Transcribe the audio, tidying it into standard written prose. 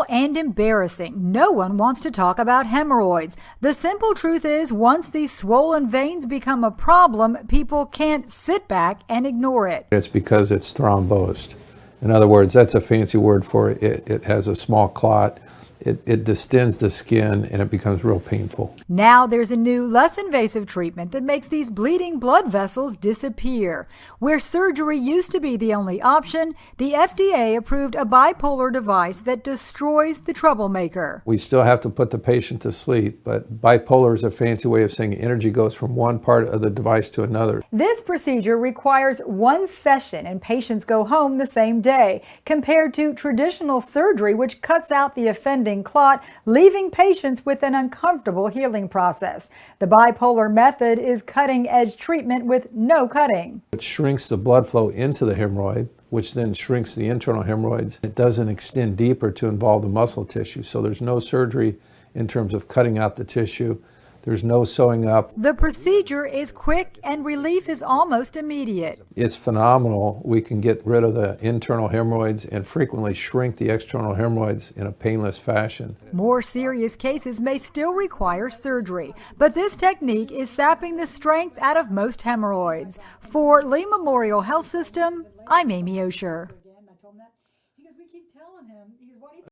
painful and embarrassing. No one wants to talk about hemorrhoids. The simple truth is, once these swollen veins become a problem, people can't sit back and ignore it. It's because it's thrombosed. In other words, that's a fancy word for it. It has a small clot. It distends the skin and it becomes real painful. Now there's a new, less invasive treatment that makes these bleeding blood vessels disappear. Where surgery used to be the only option, the FDA approved a bipolar device that destroys the troublemaker. We still have to put the patient to sleep, but bipolar is a fancy way of saying energy goes from one part of the device to another. This procedure requires one session and patients go home the same day, compared to traditional surgery, which cuts out the offending clot, leaving patients with an uncomfortable healing process. The bipolar method is cutting-edge treatment with no cutting. It shrinks the blood flow into the hemorrhoid, which then shrinks the internal hemorrhoids. It doesn't extend deeper to involve the muscle tissue, so there's no surgery in terms of cutting out the tissue. There's no sewing up. The procedure is quick and relief is almost immediate. It's phenomenal. We can get rid of the internal hemorrhoids and frequently shrink the external hemorrhoids in a painless fashion. More serious cases may still require surgery, but this technique is sapping the strength out of most hemorrhoids. For Lee Memorial Health System, I'm Amy Osher.